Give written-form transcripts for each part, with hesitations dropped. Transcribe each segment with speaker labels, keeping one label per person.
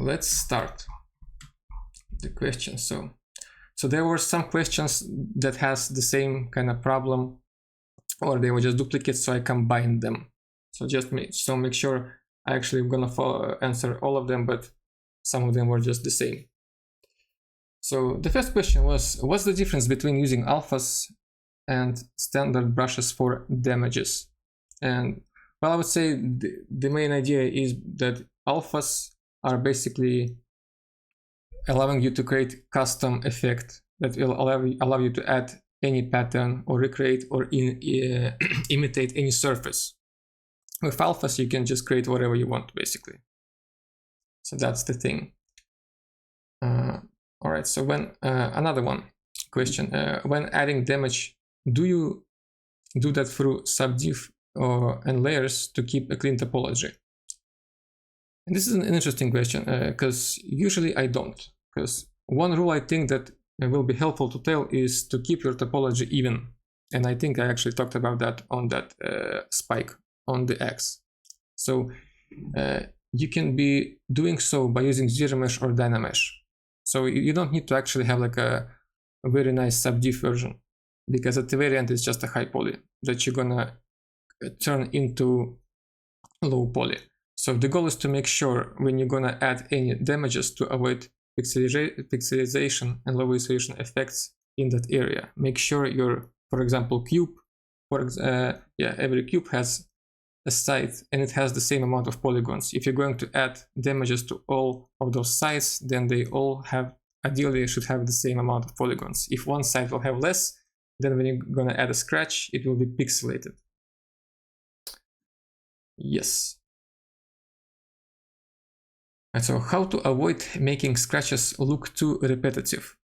Speaker 1: let's start the question. So there were some questions that has the same kind of problem, or they were just duplicates, so I combined them. So just make sure I actually am gonna answer all of them, but some of them were just the same. So the first question was, what's the difference between using alphas and standard brushes for damages? And well, I would say the main idea is that alphas are basically allowing you to create custom effect that will allow you to add any pattern or recreate or imitate any surface. With alphas, you can just create whatever you want, basically. So that's the thing. All right, so when another question, when adding damage, do you do that through subdiv and layers to keep a clean topology? And this is an interesting question, because usually I don't. Because one rule I think that will be helpful to tell is to keep your topology even. And I think I actually talked about that on that spike on the X. So you can be doing so by using ZBrush or Dynamesh. So you don't need to actually have like a very nice subdiv version, because at the very end it's just a high poly that you're gonna turn into low poly. So the goal is to make sure when you're gonna add any damages to avoid pixelization and low resolution effects in that area. Make sure your, for example, cube, every cube has a side and it has the same amount of polygons. If you're going to add damages to all of those sides, then they all have, ideally should have the same amount of polygons. If one side will have less, then when you're gonna add a scratch, it will be pixelated. Yes. And so how to avoid making scratches look too repetitive?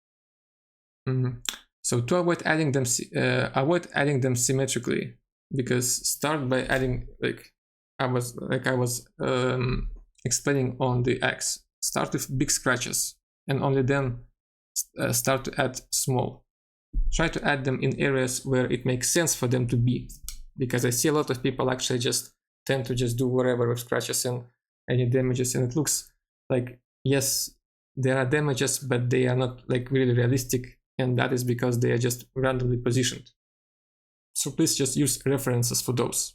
Speaker 1: So to avoid adding them symmetrically, because start by adding, like I was explaining on the X, start with big scratches and only then start to add small. Try to add them in areas where it makes sense for them to be, because I see a lot of people actually just tend to just do whatever with scratches and any damages, and it looks like, yes, there are damages, but they are not like really realistic, and that is because they are just randomly positioned. So please just use references for those.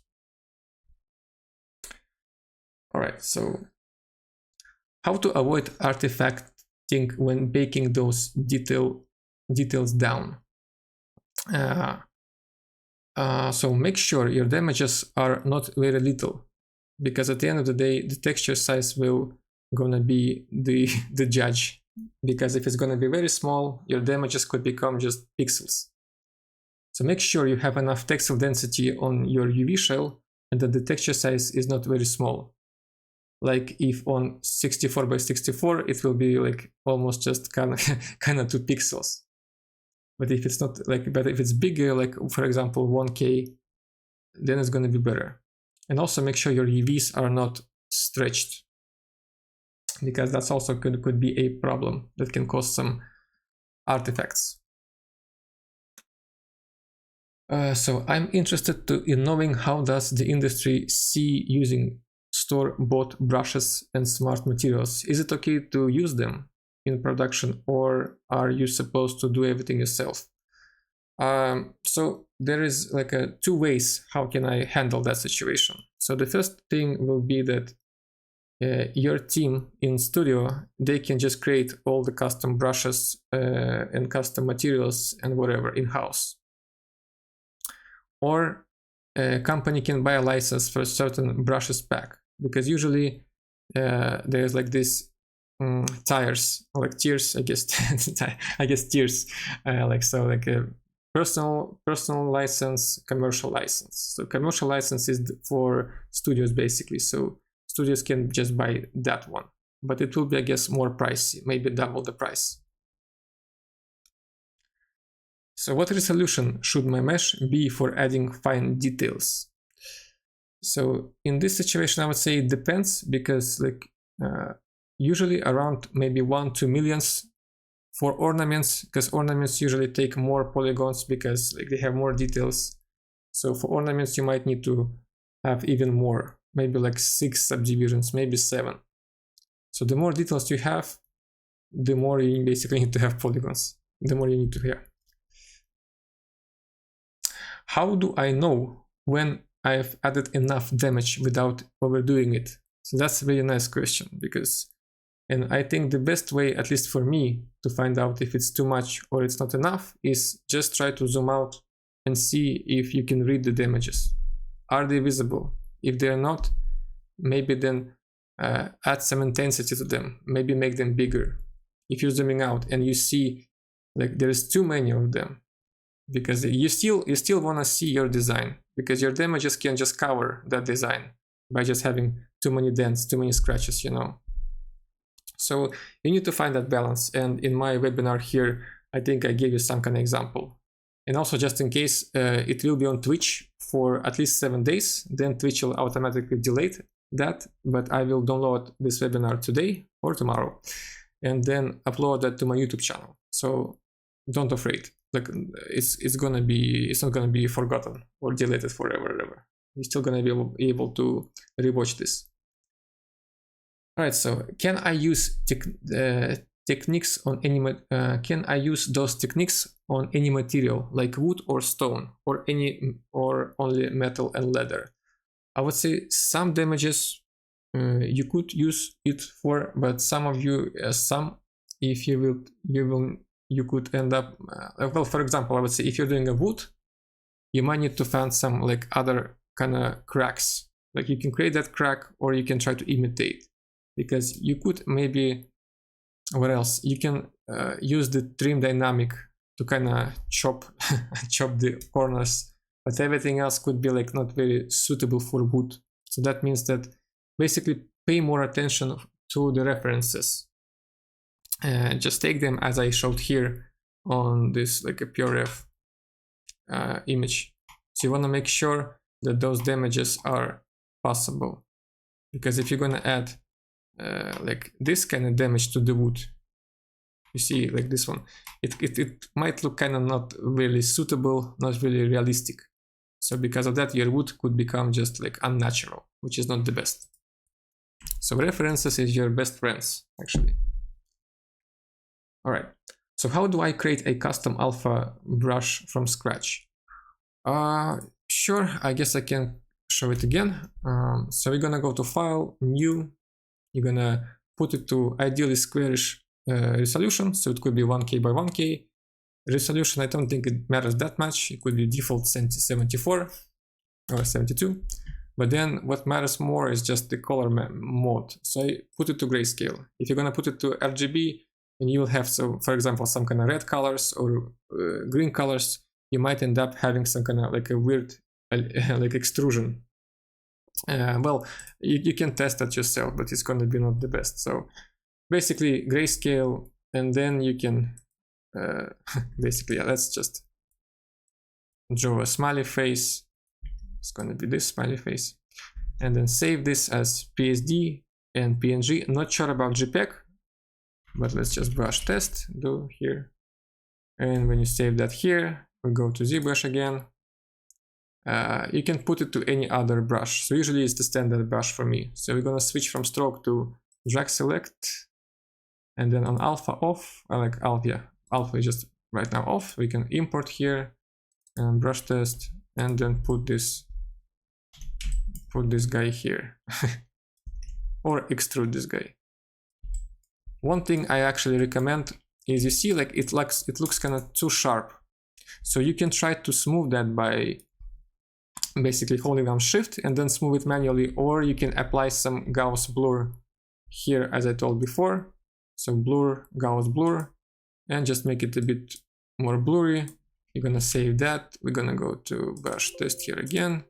Speaker 1: All right, so how to avoid artifacting when baking those details down? So make sure your damages are not very little, because at the end of the day, the texture size will gonna be the judge. Because if it's gonna be very small, your damages could become just pixels. So make sure you have enough textile density on your UV shell and that the texture size is not very small. Like if on 64 by 64, it will be like almost just kind of 2 pixels. But if it's not like, but if it's bigger, like for example 1K, then it's going to be better. And also make sure your UVs are not stretched, because that's also could be a problem that can cause some artifacts. So I'm interested in knowing how does the industry see using store-bought brushes and smart materials. Is it okay to use them in production, or are you supposed to do everything yourself? So there is like two ways how can I handle that situation. So the first thing will be that your team in studio, they can just create all the custom brushes and custom materials and whatever in-house. Or a company can buy a license for a certain brushes pack, because usually there's like this tiers, like tiers, I guess. I guess tiers, like so, like a personal license, commercial license. So commercial license is for studios basically. So studios can just buy that one, but it will be, I guess, more pricey, maybe double the price. So what resolution should my mesh be for adding fine details? So in this situation, I would say it depends, because like usually around maybe 1-2 millions for ornaments, because ornaments usually take more polygons because like they have more details. So for ornaments, you might need to have even more, maybe like 6 subdivisions, maybe 7. So the more details you have, the more you basically need to have polygons, the more you need to have. How do I know when I've added enough damage without overdoing it? So that's a really nice question, because, and I think the best way, at least for me, to find out if it's too much or it's not enough is just try to zoom out and see if you can read the damages. Are they visible? If they're not, maybe then add some intensity to them, maybe make them bigger. If you're zooming out and you see like there's too many of them, because you still want to see your design, because your damages can just cover that design by just having too many dents, too many scratches, you know. So you need to find that balance, and in my webinar here I think I gave you some kind of example. And also, just in case, it will be on Twitch for at least 7 days, then Twitch will automatically delete that, but I will download this webinar today or tomorrow and then upload that to my YouTube channel. So don't afraid, like it's not gonna be forgotten or deleted forever ever. You're still gonna be able to rewatch this. All right, so can I use techniques on any can I use those techniques on any material like wood or stone, or only metal and leather? I would say some damages you could use it for, but some of you, if you could end up well, for example, I would say if you're doing a wood, you might need to find some like other kind of cracks. Like you can create that crack, or you can try to imitate, because you could maybe, what else? You can use the trim dynamic to kind of chop the corners, but everything else could be like not very suitable for wood. So that means that basically pay more attention to the references. Just take them as I showed here on this like a PureRef image. So you want to make sure that those damages are possible, because if you're going to add like this kind of damage to the wood, you see like this one, it might look kind of not really suitable, not really realistic. So because of that, your wood could become just like unnatural, which is not the best. So references is your best friends, actually. All right, so how do I create a custom alpha brush from scratch? Sure, I guess I can show it again. So we're gonna go to File, New. You're gonna put it to ideally squarish resolution, so it could be 1K by 1K. Resolution, I don't think it matters that much. It could be default 74 or 72. But then what matters more is just the color mode. So I put it to grayscale. If you're gonna put it to RGB, and you will have, so for example, some kind of red colors or green colors, you might end up having some kind of like a weird like extrusion. Well, you can test that yourself, but it's going to be not the best. So basically grayscale, and then you can basically, yeah, let's just draw a smiley face. It's going to be this smiley face, and then save this as PSD and PNG. Not sure about JPEG, but let's just brush test, do here. And when you save that here, we go to ZBrush again. You can put it to any other brush. So usually it's the standard brush for me. So we're gonna switch from stroke to drag select, and then on alpha off. I like alpha, yeah. Alpha is just right now off. We can import here and brush test, and then put this guy here, or extrude this guy. One thing I actually recommend is, you see, like it looks kind of too sharp. So you can try to smooth that by basically holding down Shift and then smooth it manually, or you can apply some Gauss blur here, as I told before. So blur, Gauss blur, and just make it a bit more blurry. You're gonna save that. We're gonna go to brush test here again,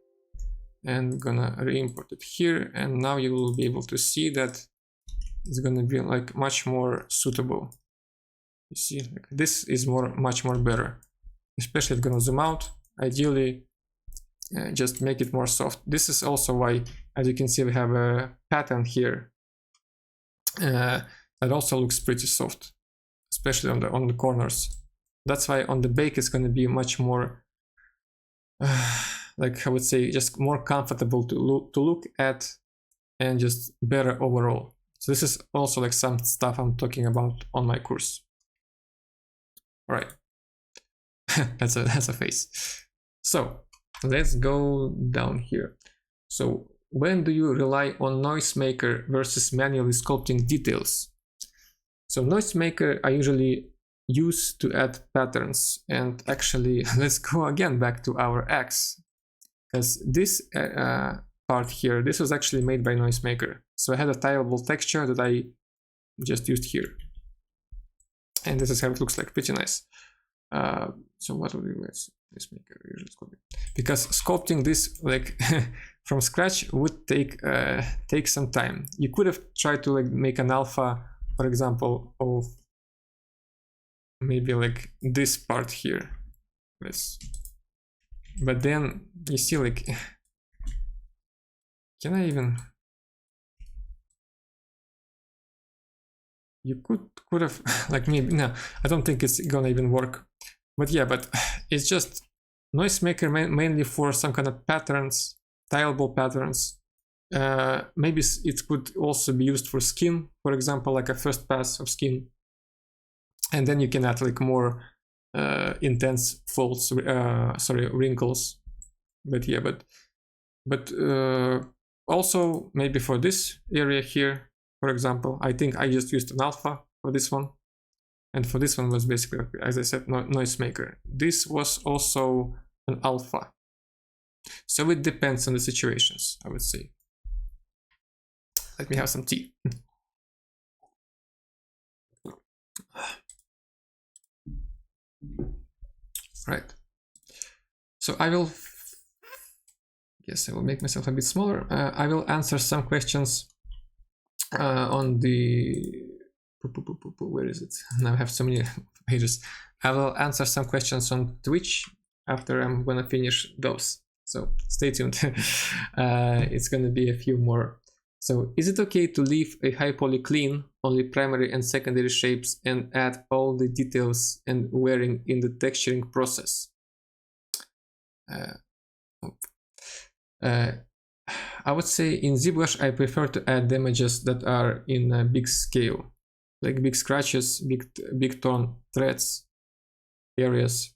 Speaker 1: and we're gonna re-import it here. And now you will be able to see that it's gonna be like much more suitable. You see, like this is much more better. Especially if you're gonna zoom out, ideally just make it more soft. This is also why, as you can see, we have a pattern here that also looks pretty soft, especially on the corners. That's why on the bake it's gonna be much more like, I would say, just more comfortable to look at, and just better overall. So this is also like some stuff I'm talking about on my course. All right. that's a face. So let's go down here. So when do you rely on noisemaker versus manually sculpting details? So noisemaker I usually use to add patterns, and actually let's go again back to our X, because this part here, this was actually made by noisemaker. So I had a tileable texture that I just used here, and this is how it looks like, pretty nice. So what would we noisemaker usually sculpting? Because sculpting this like from scratch would take some time. You could have tried to like make an alpha, for example, of maybe like this part here. But then you see, like, can I even? You could have like maybe, no, I don't think it's gonna even work. But yeah, but it's just noisemaker mainly for some kind of patterns, tileable patterns. Maybe it could also be used for skin, for example, like a first pass of skin. And then you can add like more intense folds, wrinkles. But yeah, but also maybe for this area here, for example, I think I just used an alpha for this one. And for this one was basically, as I said, noisemaker. This was also an alpha. So it depends on the situations, I would say. Let me have some tea. Right. So I will make myself a bit smaller. I will answer some questions on the... Where is it? Now I have so many pages. I will answer some questions on Twitch after I'm gonna finish those. So stay tuned. It's gonna be a few more. So is it okay to leave a Highpoly clean, only primary and secondary shapes, and add all the details and wearing in the texturing process? I would say in ZBrush I prefer to add damages that are in a big scale, like big scratches, big tone threads areas,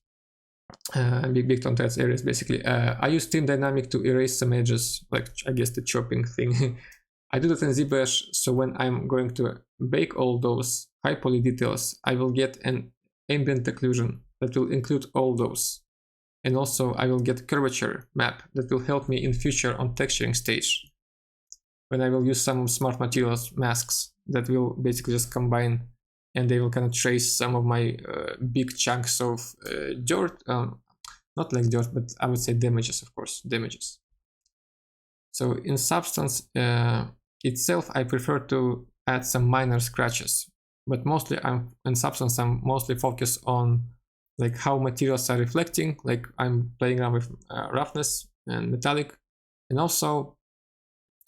Speaker 1: big tone threads areas basically. I use Trim Dynamic to erase some edges, like I guess the chopping thing. I do that in ZBrush, so when I'm going to bake all those Highpoly details, I will get an ambient occlusion that will include all those. And also I will get curvature map that will help me in future on texturing stage, when I will use some smart materials masks that will basically just combine, and they will kind of trace some of my big chunks of dirt, not like dirt, but I would say damages, of course, damages. So in Substance itself, I prefer to add some minor scratches, but mostly in Substance I'm mostly focused on like how materials are reflecting, like I'm playing around with roughness and metallic, and also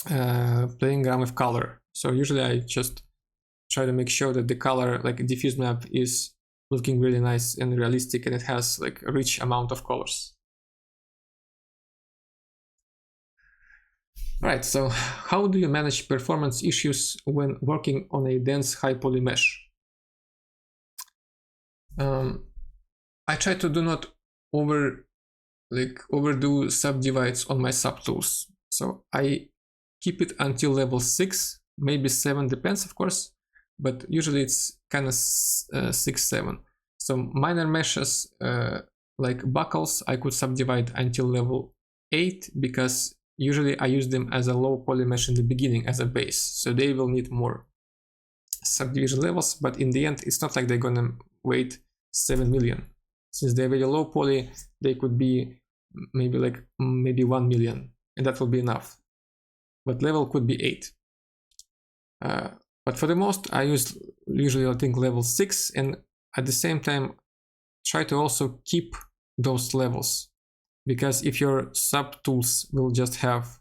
Speaker 1: playing around with color. So usually I just try to make sure that the color, like diffuse map, is looking really nice and realistic, and it has like a rich amount of colors. Right, so how do you manage performance issues when working on a dense Highpoly mesh? I try to do not overdo subdivides on my subtools. So I keep it until level 6, maybe 7, depends of course, but usually it's kind of 6, 7. So minor meshes like buckles, I could subdivide until level 8, because usually I use them as a low poly mesh in the beginning as a base, so they will need more subdivision levels, but in the end it's not like they're gonna weight 7 million. Since they're very low poly, they could be maybe 1 million, and that will be enough. But level could be 8. But for the most, I use usually I think level 6, and at the same time try to also keep those levels, because if your subtools will just have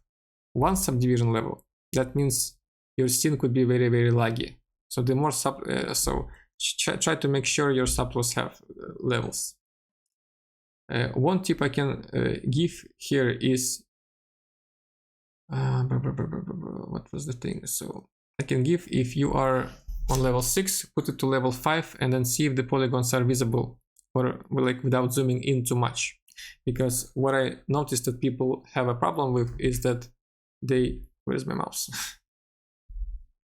Speaker 1: one subdivision level, that means your scene could be very, very laggy. So the more try to make sure your subtools have levels. One tip I can give here is what was the thing? So I can give, if you are on level 6, put it to level 5 and then see if the polygons are visible or like without zooming in too much. Because what I noticed that people have a problem with is that they, where's my mouse?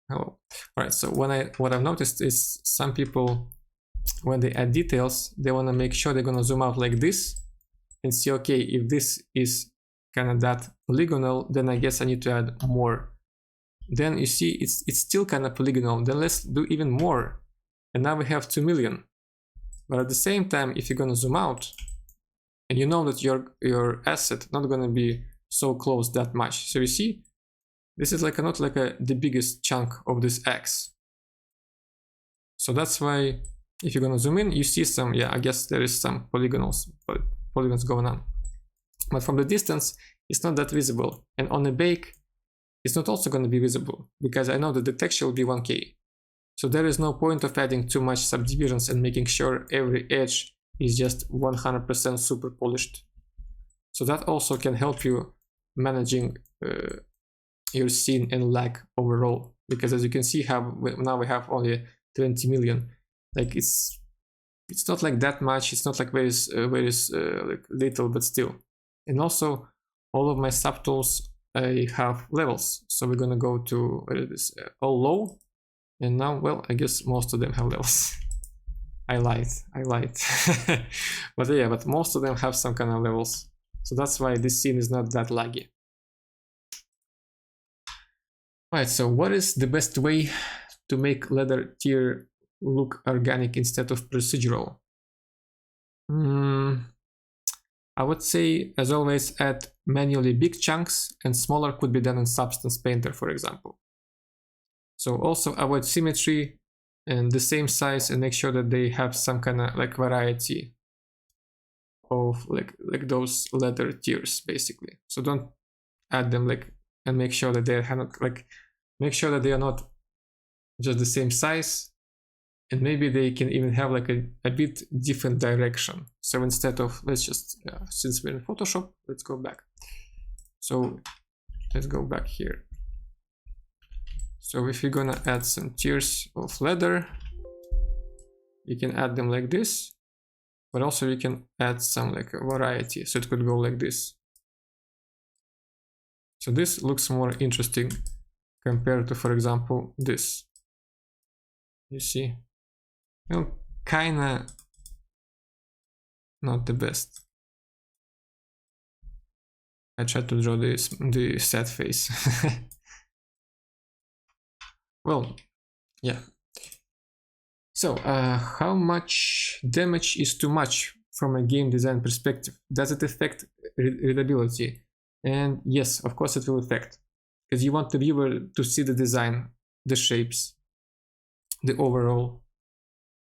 Speaker 1: Hello. All right, so what I've noticed is some people, when they add details, they want to make sure they're going to zoom out like this and see, okay, if this is kind of that polygonal, then I guess I need to add more. Then you see it's still kind of polygonal, then let's do even more. And now we have 2 million. But at the same time, if you're going to zoom out, and you know that your asset not going to be so close that much. So you see, this is like not like the biggest chunk of this X. So that's why if you're going to zoom in, you see some, yeah, I guess there is some polygons going on. But from the distance, it's not that visible. And on a bake, it's not also going to be visible because I know that the texture will be 1K. So there is no point of adding too much subdivisions and making sure every edge is just 100% super polished. So that also can help you managing your scene and lag overall. Because as you can see, now we have only 20 million. Like it's not like that much. It's not like very like little, but still. And also, all of my subtools I have levels. So we're gonna go to all low. And now, well, I guess most of them have levels. I lied. But yeah, but most of them have some kind of levels. So that's why this scene is not that laggy. Alright, so what is the best way to make leather tier look organic instead of procedural? I would say, as always, add manually big chunks, and smaller could be done in Substance Painter, for example. So also avoid symmetry and the same size, and make sure that they have some kind of like variety of like those leather tiers, basically. So don't add them like, and make sure that they are not like, make sure that they are not just the same size, and maybe they can even have like a bit different direction. So instead of, let's just, since we're in Photoshop, let's go back. So let's go back here. So if you're gonna add some tiers of leather, you can add them like this, but also you can add some like a variety. So it could go like this. So this looks more interesting compared to, for example, this. You see, well, kinda not the best. I tried to draw the sad face. Well, yeah. So, how much damage is too much from a game design perspective? Does it affect readability? And yes, of course it will affect, because you want the viewer to see the design, the shapes, the overall,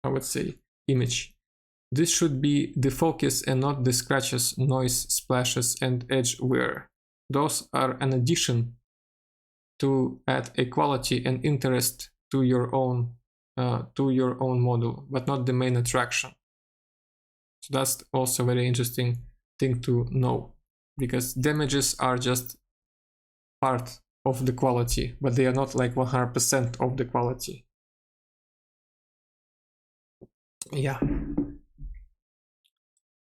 Speaker 1: I would say, image. This should be the focus and not the scratches, noise, splashes, and edge wear. Those are an addition to add a quality and interest to your own model, but not the main attraction. So that's also a very interesting thing to know, because damages are just part of the quality, but they are not like 100% of the quality. Yeah.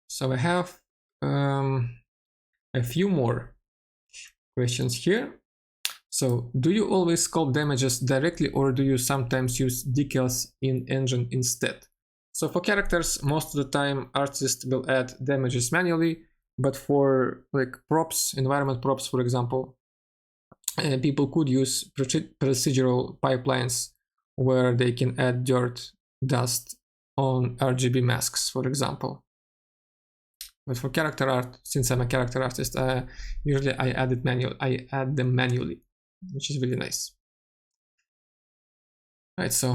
Speaker 1: So I have a few more questions here. So, do you always sculpt damages directly, or do you sometimes use decals in engine instead? So for characters, most of the time artists will add damages manually, but for like props, environment props, for example, people could use procedural pipelines where they can add dirt, dust on RGB masks, for example. But for character art, since I'm a character artist, usually I add them manually, which is really nice. Right, so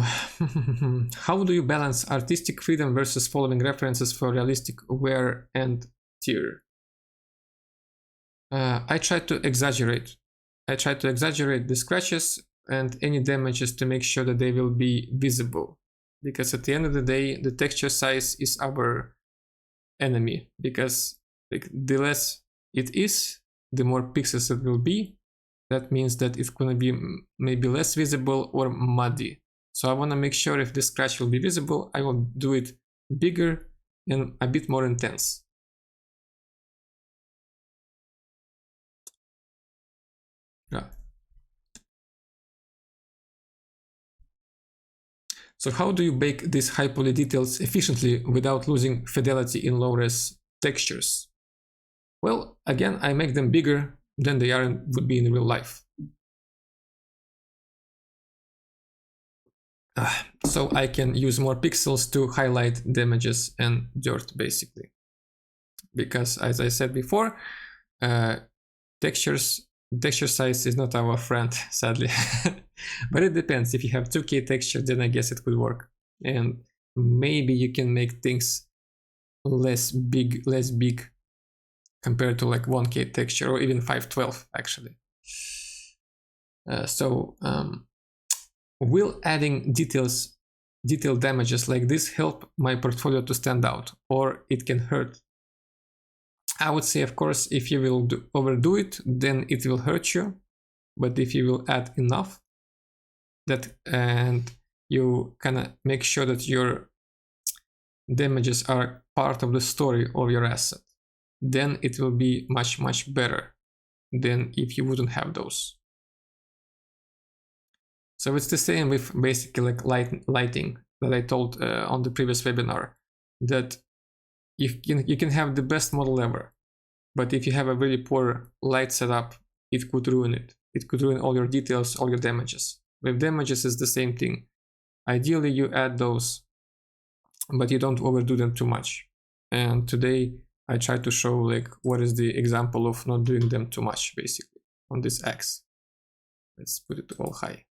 Speaker 1: how do you balance artistic freedom versus following references for realistic wear and tear? I try to exaggerate. The scratches and any damages to make sure that they will be visible. Because at the end of the day, the texture size is our enemy. Because like, the less it is, the more pixels it will be. that means that it's gonna be maybe less visible or muddy. So I wanna make sure if the scratch will be visible, I will do it bigger and a bit more intense. Yeah. So how do you bake these Highpoly details efficiently without losing fidelity in low-res textures? Well, again, I make them bigger than they would be in real life. So I can use more pixels to highlight damages and dirt, basically. Because as I said before, texture size is not our friend, sadly. But it depends. If you have 2K texture, then I guess it could work. And maybe you can make things less big compared to like 1K texture, or even 512 actually. Will adding detail damages like this help my portfolio to stand out, or it can hurt? I would say, of course, if you will overdo it, then it will hurt you. But if you will add enough and you kind of make sure that your damages are part of the story of your asset, then it will be much, much better than if you wouldn't have those. So it's the same with basically like lighting that I told on the previous webinar, that you can have the best model ever, but if you have a really poor light setup, it could ruin it. It could ruin all your details, all your damages. With damages, it's the same thing. Ideally, you add those, but you don't overdo them too much. And today, I try to show like what is the example of not doing them too much, basically, on this X. Let's put it all high.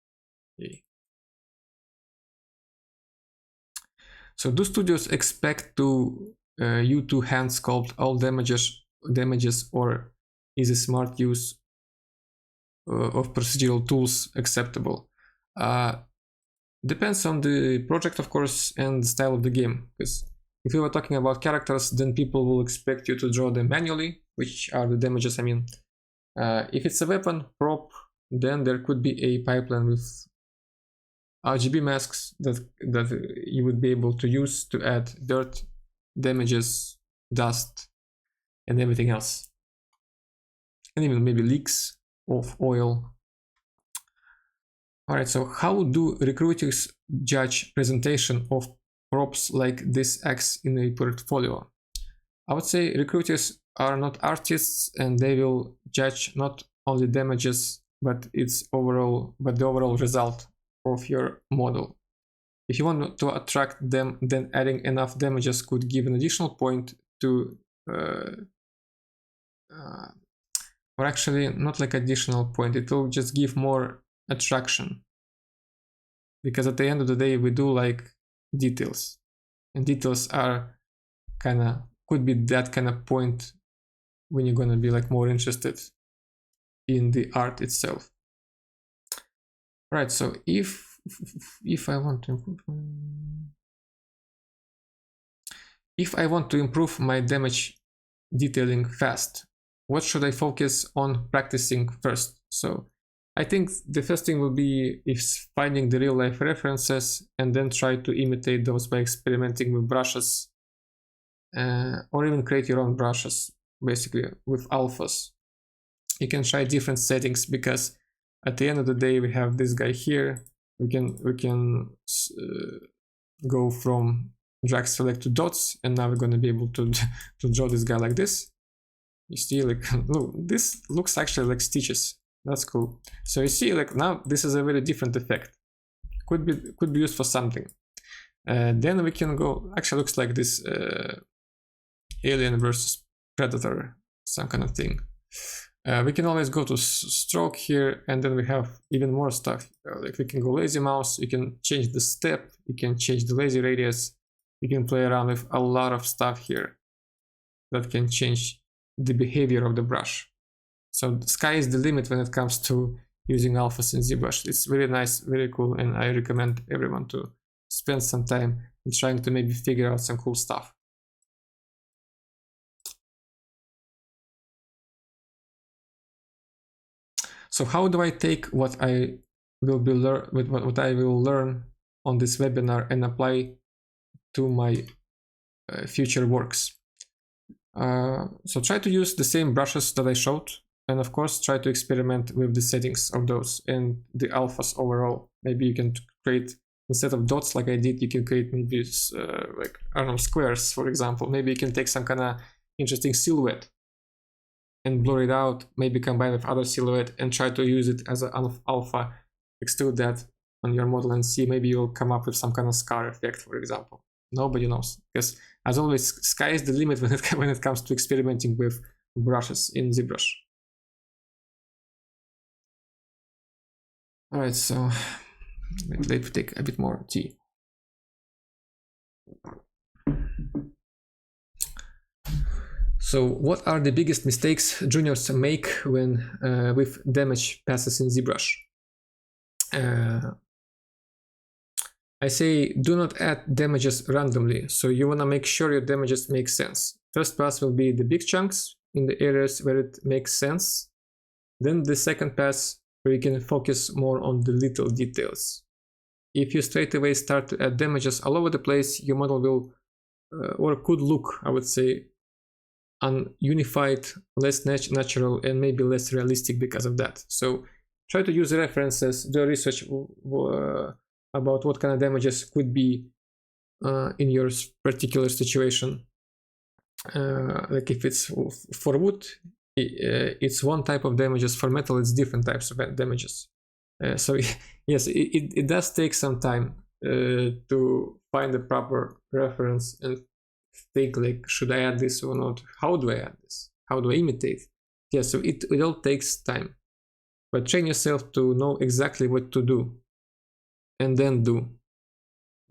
Speaker 1: Okay. So do studios expect you to hand sculpt all damages, or is a smart use of procedural tools acceptable? Depends on the project, of course, and the style of the game. Because if we were talking about characters, then people will expect you to draw them manually, which are the damages, I mean. If it's a weapon, prop, then there could be a pipeline with RGB masks that you would be able to use to add dirt, damages, dust, and everything else. And even maybe leaks of oil. Alright, so how do recruiters judge presentation of props like this X in a portfolio? I would say recruiters are not artists, and they will judge not only damages, but the overall result of your model. If you want to attract them, then adding enough damages could give an additional point to or actually not like additional point, it will just give more attraction, because at the end of the day we do like details, and details are could be that kind of point when you're gonna be like more interested in the art itself. Right, so if I want to improve my damage detailing fast, what should I focus on practicing first? So I think the first thing will be finding the real life references, and then try to imitate those by experimenting with brushes, or even create your own brushes, basically with alphas. You can try different settings, because at the end of the day we have this guy here. We can go from drag select to dots, and now we're going to be able to draw this guy like this. You see, like, look, this looks actually like stitches. That's cool. So you see, like, now this is a very different effect. Could be used for something. Then we can go. Actually, looks like this alien versus predator, some kind of thing. We can always go to stroke here, and then we have even more stuff. Like we can go lazy mouse. You can change the step. You can change the lazy radius. You can play around with a lot of stuff here that can change the behavior of the brush. So the sky is the limit when it comes to using alphas in ZBrush. It's really nice, very cool, and I recommend everyone to spend some time in trying to maybe figure out some cool stuff. So how do I take what I will be what I will learn on this webinar and apply to my future works? So try to use the same brushes that I showed, and of course try to experiment with the settings of those and the alphas overall. Maybe you can create, instead of dots like I did, you can create maybe like, I don't know, squares, for example. Maybe you can take some kind of interesting silhouette and blur it out, maybe combine with other silhouette and try to use it as an alpha, extrude that on your model and see, maybe you'll come up with some kind of scar effect, for example. Nobody knows, because as always, sky is the limit when it comes to experimenting with brushes in ZBrush. All right, so let's take a bit more tea. So what are the biggest mistakes juniors make when with damage passes in ZBrush? I say do not add damages randomly, so you want to make sure your damages make sense. First pass will be the big chunks in the areas where it makes sense. Then the second pass where you can focus more on the little details. If you straight away start to add damages all over the place, your model will, or could look, I would say, ununified, less natural, and maybe less realistic because of that. So try to use references, do research about what kind of damages could be in your particular situation. Like if it's for wood, it's one type of damages. For metal, it's different types of damages. So yes, it does take some time to find the proper reference and think like, should I add this or not? How do I add this? How do I imitate? Yeah, so it all takes time. But train yourself to know exactly what to do and then do.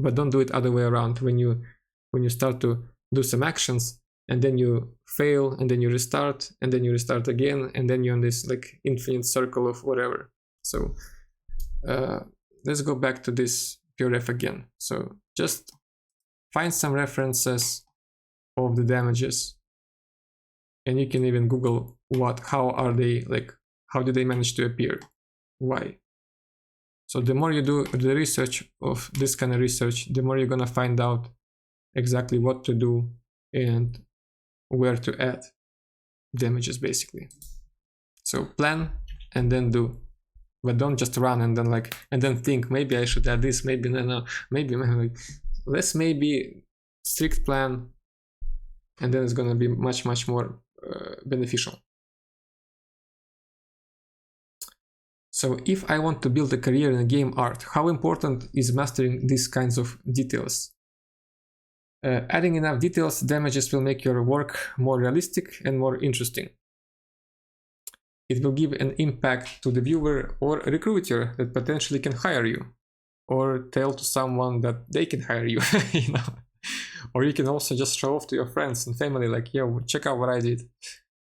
Speaker 1: But don't do it other way around. When you start to do some actions and then you fail and then you restart and then you restart again and then you're in this like infinite circle of whatever. So let's go back to this PureRef again. So just find some references of the damages, and you can even Google how are they, like, how did they manage to appear, why. So the more you do the research of this kind of research, the more you're gonna find out exactly what to do and where to add damages, basically. So plan and then do, but don't just run and then think maybe I should add this, maybe no, maybe let's maybe strict plan, and then it's gonna be much more beneficial. So if I want to build a career in game art, how important is mastering these kinds of details? Adding enough details, damages will make your work more realistic and more interesting. It will give an impact to the viewer or a recruiter that potentially can hire you, or tell to someone that they can hire you, you know. Or you can also just show off to your friends and family, like, yo, check out what I did.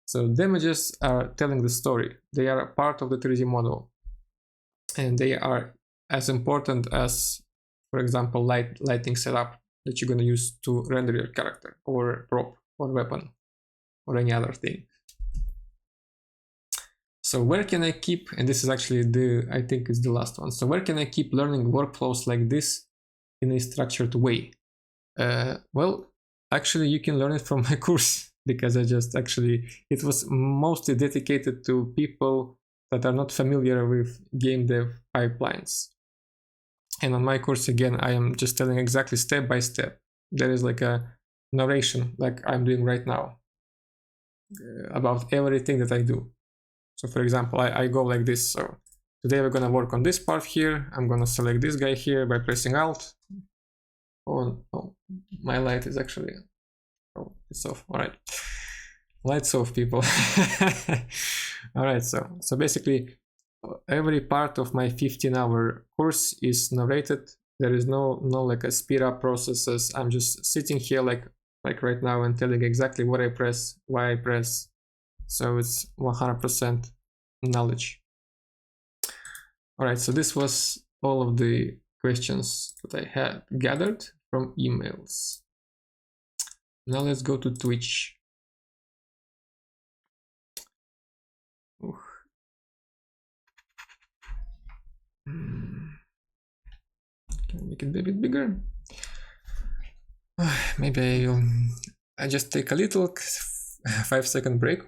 Speaker 1: So damages are telling the story. They are a part of the 3D model. And they are as important as, for example, lighting setup that you're going to use to render your character, or prop, or weapon, or any other thing. So where can I keep, and this is actually I think is the last one. So where can I keep learning workflows like this in a structured way? Well, actually you can learn it from my course, because it was mostly dedicated to people that are not familiar with game dev pipelines. And on my course, again, I am just telling exactly step by step. There is like a narration, like I'm doing right now, about everything that I do. So for example, I go like this. So today we're gonna work on this part here. I'm gonna select this guy here by pressing Alt. Oh, my light is actually, oh, it's off. All right, lights off, people. All right, so basically every part of my 15-hour course is narrated. There is no like a speed up processes. I'm just sitting here like right now and telling exactly what I press, why I press. So it's 100% knowledge. All right, so this was all of the questions that I had gathered from emails. Now let's go to Twitch. make it a bit bigger. Maybe I just take a little 5-second break.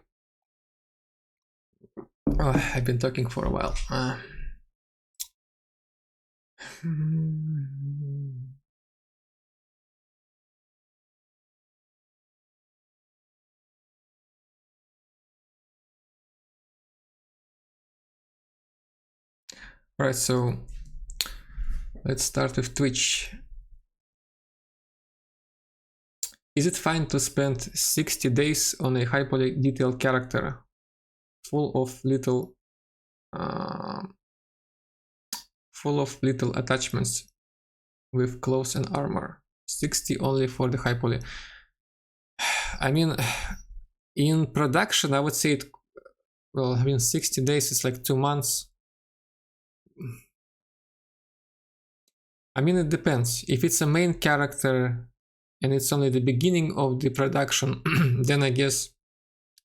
Speaker 1: Oh, I've been talking for a while. Alright, so let's start with Twitch. Is it fine to spend 60 days on a Highpoly detailed character full of little attachments with clothes and armor? 60 only for the Highpoly. I mean, in production, I would say it. Well, I mean, 60 days is like 2 months. I mean, it depends. If it's a main character and it's only the beginning of the production, then I guess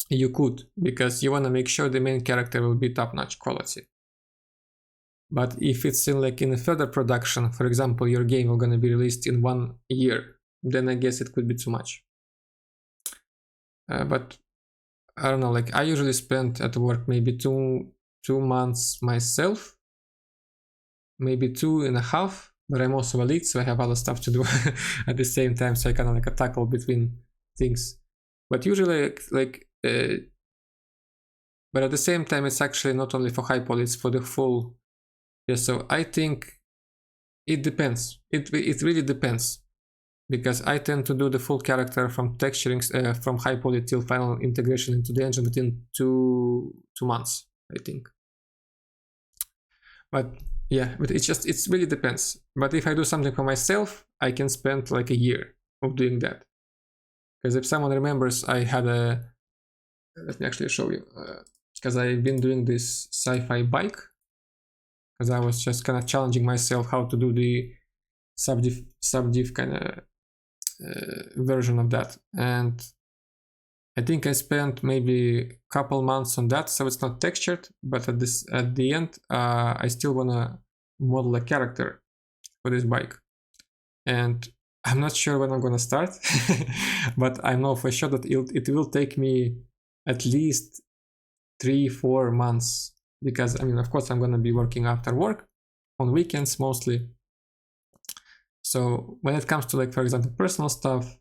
Speaker 1: you could, because you want to make sure the main character will be top-notch quality. But if it's in a further production, for example, your game is going to be released in 1 year, then I guess it could be too much. But I don't know, like I usually spend at work maybe two months myself, maybe 2.5. But I'm also a lead, so I have other stuff to do at the same time, so I kind of like tackle between things. But usually, but at the same time, it's actually not only for Highpoly, it's for the full. Yeah, so I think it depends. It really depends, because I tend to do the full character from texturing from Highpoly till final integration into the engine within two months, I think. But yeah, but it really depends. But if I do something for myself, I can spend like a year of doing that. Because if someone remembers, I had let me actually show you, because I've been doing this sci-fi bike, because I was just kind of challenging myself how to do the subdiv kind of version of that, and I think I spent maybe a couple months on that, so it's not textured, but at the end, I still wanna model a character for this bike. And I'm not sure when I'm gonna start, but I know for sure that it will take me at least 3-4 months, because I mean, of course, I'm gonna be working after work, on weekends mostly. So when it comes to, like, for example, personal stuff,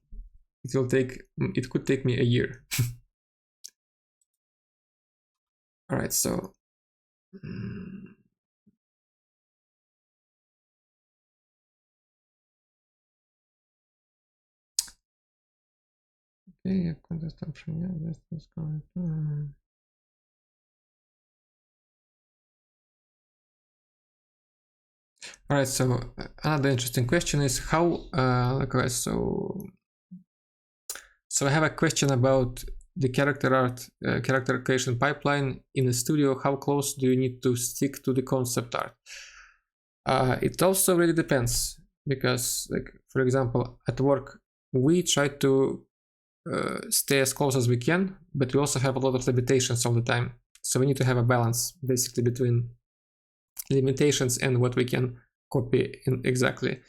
Speaker 1: it could take me a year. All right, so okay, contest option, yeah, that's going. All right, so another interesting question is how, okay, so I have a question about the character art, character creation pipeline in the studio. How close do you need to stick to the concept art? It also really depends, because, like, for example, at work, we try to stay as close as we can, but we also have a lot of limitations all the time. So we need to have a balance, basically, between limitations and what we can copy exactly.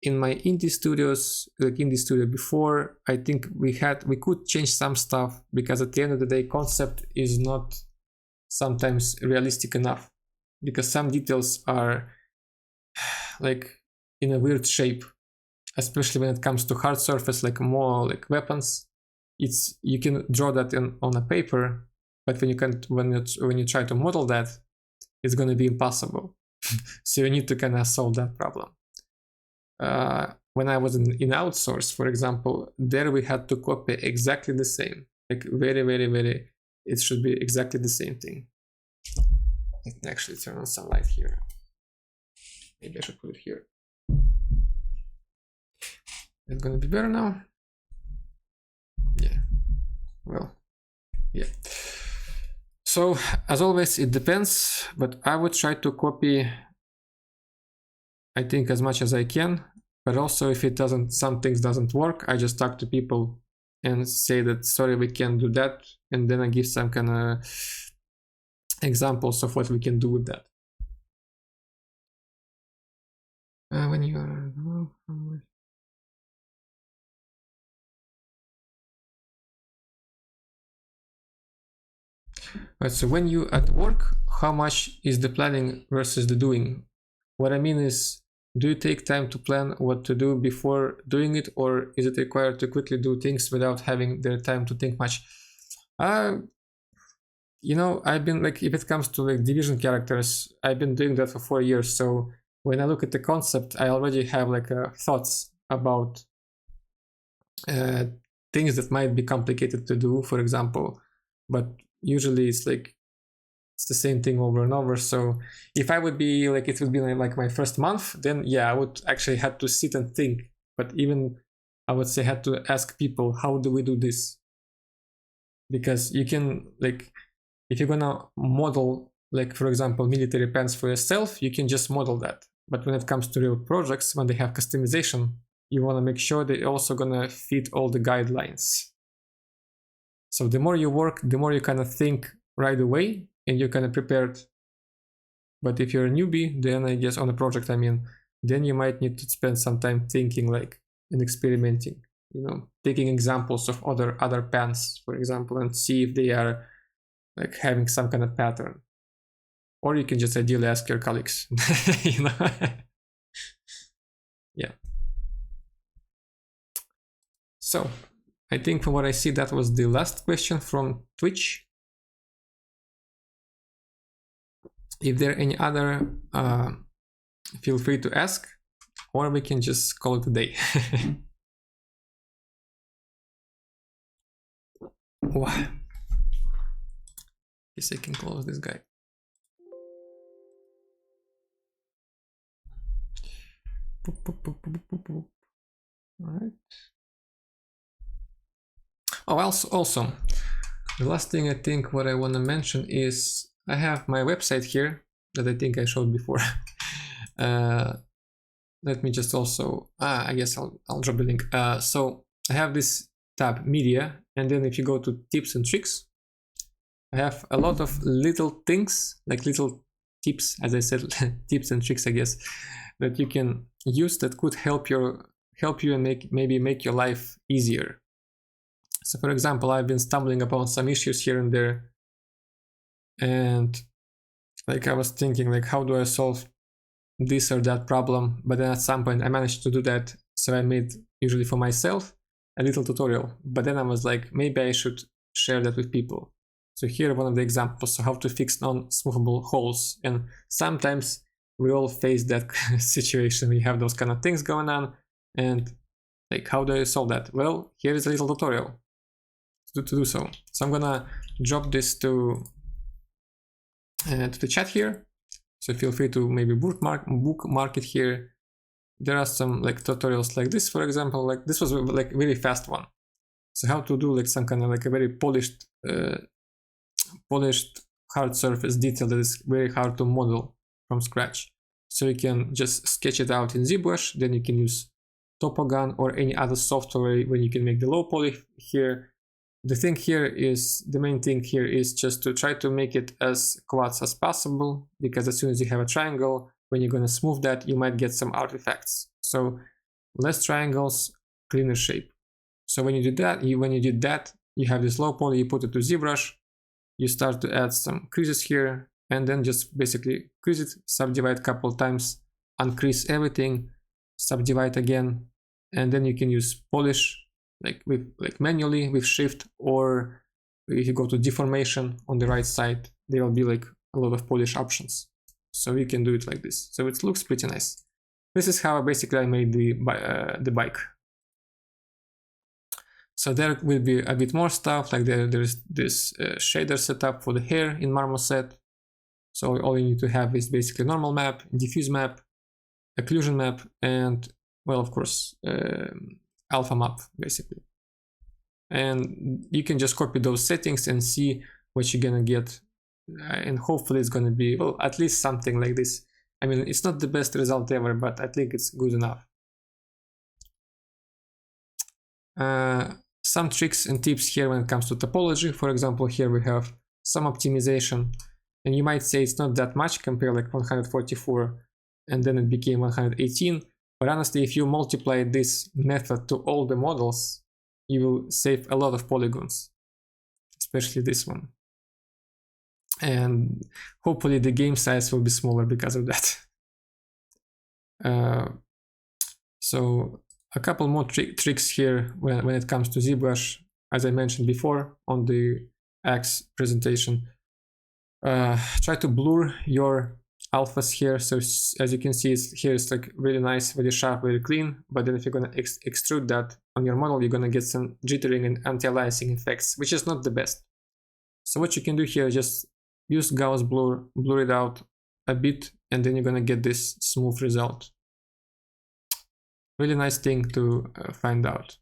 Speaker 1: In my indie studios, like indie studio before, I think we could change some stuff, because at the end of the day, concept is not sometimes realistic enough, because some details are like in a weird shape, especially when it comes to hard surface, like more like weapons. You can draw that on a paper, but when you try to model that, it's going to be impossible. So you need to kind of solve that problem. When I was in outsource, for example, there we had to copy exactly the same, like very, very, very, it should be exactly the same thing. I can actually turn on some light here. Maybe I should put it here. It's gonna be better now. Yeah, well, yeah. So as always, it depends, but I would try to copy, I think, as much as I can. But also, if some things doesn't work, I just talk to people and say that, sorry, we can't do that, and then I give some kind of examples of what we can do with that. When you are right, so when you at work, how much is the planning versus the doing? What I mean is, do you take time to plan what to do before doing it, or is it required to quickly do things without having the time to think much? You know, I've been like, if it comes to like division characters, I've been doing that for 4 years. So when I look at the concept, I already have like thoughts about things that might be complicated to do, for example. But usually it's like it's the same thing over and over. So if I would be like, it would be like my first month, then yeah, I would actually have to sit and think. But even I would say had to ask people, how do we do this? Because you can like, if you're gonna model, like for example, military pants for yourself, you can just model that. But when it comes to real projects, when they have customization, you want to make sure they're also gonna fit all the guidelines. So the more you work, the more you kind of think right away, and you're kind of prepared. But if you're a newbie, then I guess on a project, I mean, then you might need to spend some time thinking like and experimenting, you know, taking examples of other pants, for example, and see if they are like having some kind of pattern. Or you can just ideally ask your colleagues, you know. Yeah. So I think from what I see, that was the last question from Twitch. If there are any other, feel free to ask, or we can just call it a day. Wow. Guess I can close this guy. All right. Oh, also, the last thing I think what I want to mention is I have my website here that I think I showed before. Let me just also, I guess I'll drop the link. So I have this tab media, and then if you go to tips and tricks, I have a lot of little things, like little tips, as I said, tips and tricks, I guess, that you can use that could help you and maybe make your life easier. So for example, I've been stumbling upon some issues here and there, and like I was thinking like, how do I solve this or that problem? But then at some point I managed to do that, so I made, usually for myself, a little tutorial. But then I was like, maybe I should share that with people. So here one of the examples, so how to fix non-smoothable holes. And sometimes we all face that situation. We have those kind of things going on, and like, how do I solve that? Well, here is a little tutorial to do so. So I'm gonna drop this to the chat here. So feel free to maybe bookmark it here. There are some like tutorials like this, for example. Like this was like a really fast one. So how to do like some kind of like a very polished hard surface detail that is very hard to model from scratch. So you can just sketch it out in ZBrush, then you can use Topogun or any other software when you can make the low poly here. The thing here is, the main thing here is just to try to make it as quads as possible, because as soon as you have a triangle, when you're going to smooth that, you might get some artifacts. So less triangles, cleaner shape. So when you do that, you have this low poly, you put it to ZBrush, you start to add some creases here, and then just basically crease it, subdivide a couple times, uncrease everything, subdivide again, and then you can use polish like manually with shift, or if you go to deformation on the right side, there will be like a lot of polish options. So you can do it like this. So it looks pretty nice. This is how basically I made the bike. So there will be a bit more stuff, like there's this shader setup for the hair in Marmoset. So all you need to have is basically normal map, diffuse map, occlusion map, and, well, of course, alpha map, basically. And you can just copy those settings and see what you're gonna get. And hopefully it's gonna be, well, at least something like this. I mean, it's not the best result ever, but I think it's good enough. Some tricks and tips here when it comes to topology. For example, here we have some optimization, and you might say it's not that much compared like 144 and then it became 118. But honestly, if you multiply this method to all the models, you will save a lot of polygons, especially this one. And hopefully the game size will be smaller because of that. So a couple more tricks here when it comes to ZBrush, as I mentioned before on the X presentation. Try to blur your alphas here. So as you can see, here it's like really nice, very sharp, very clean. But then if you're gonna extrude that on your model, you're gonna get some jittering and anti-aliasing effects, which is not the best. So what you can do here, just use Gauss blur, blur it out a bit, and then you're gonna get this smooth result. Really nice thing to find out.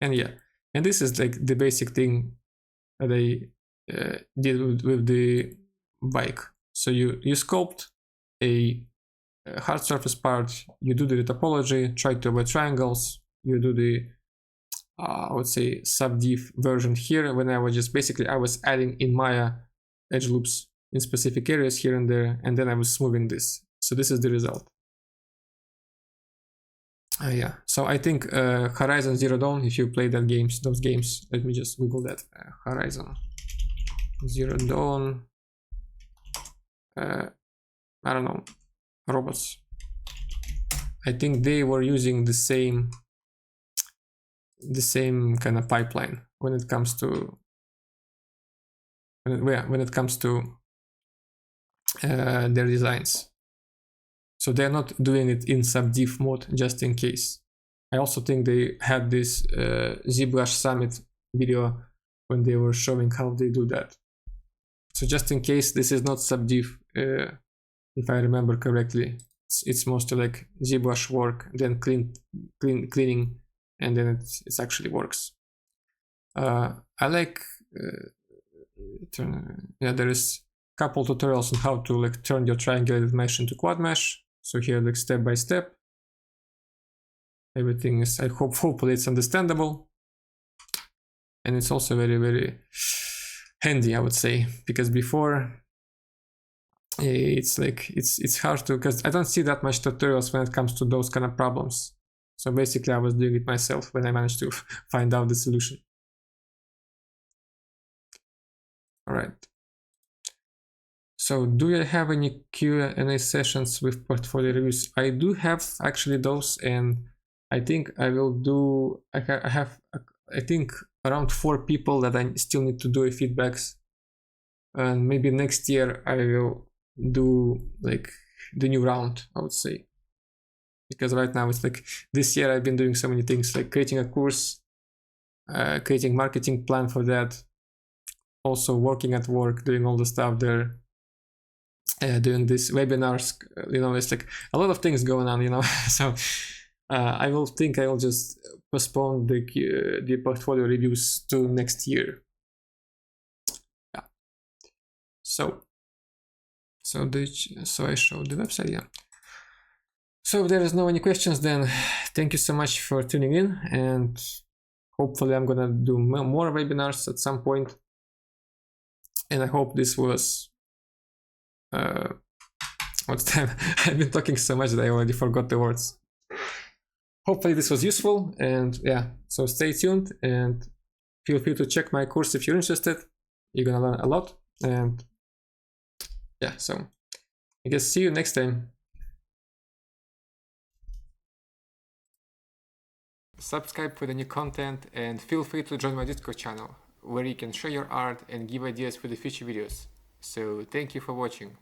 Speaker 1: And yeah, and this is like the basic thing that I did with the bike. So you sculpt a hard surface part, you do the topology, try to avoid triangles, you do the I would say subdiv version here. When I was just basically I was adding in Maya edge loops in specific areas here and there, and then I was smoothing this. So this is the result. Yeah, so I think Horizon Zero Dawn, if you play those games, let me just Google that. Horizon Zero Dawn, I don't know, robots. I think they were using the same kind of pipeline when it comes to their designs. So they're not doing it in subdiv mode just in case. I also think they had this ZBrush Summit video when they were showing how they do that. So just in case this is not subdiv, if I remember correctly, it's mostly like ZBrush work, then cleaning, and then it actually works. I like there is a couple tutorials on how to like turn your triangulated mesh into quad mesh. So here, like step by step, everything is, hopefully it's understandable. And it's also very, very handy, I would say, because before it's like, it's hard to, because I don't see that much tutorials when it comes to those kind of problems. So basically I was doing it myself when I managed to find out the solution. All right. So do you have any Q&A sessions with portfolio reviews? I do have actually those, and I think I will do, I have I think around 4 people that I still need to do feedbacks, and maybe next year I will do like the new round, I would say, because right now it's like this year I've been doing so many things, like creating a course, creating marketing plan for that, also working at work, doing all the stuff there. Doing these webinars, you know, it's like a lot of things going on, you know. So I will just postpone the portfolio reviews to next year. Yeah. So I showed the website, yeah. So if there is no any questions, then thank you so much for tuning in, and hopefully I'm gonna do more webinars at some point. And I hope this was what's time? I've been talking so much that I already forgot the words. Hopefully this was useful, and yeah, so stay tuned and feel free to check my course if you're interested. You're gonna learn a lot, and yeah, so I guess see you next time. Subscribe for the new content, and feel free to join my Discord channel, where you can share your art and give ideas for the future videos. So thank you for watching.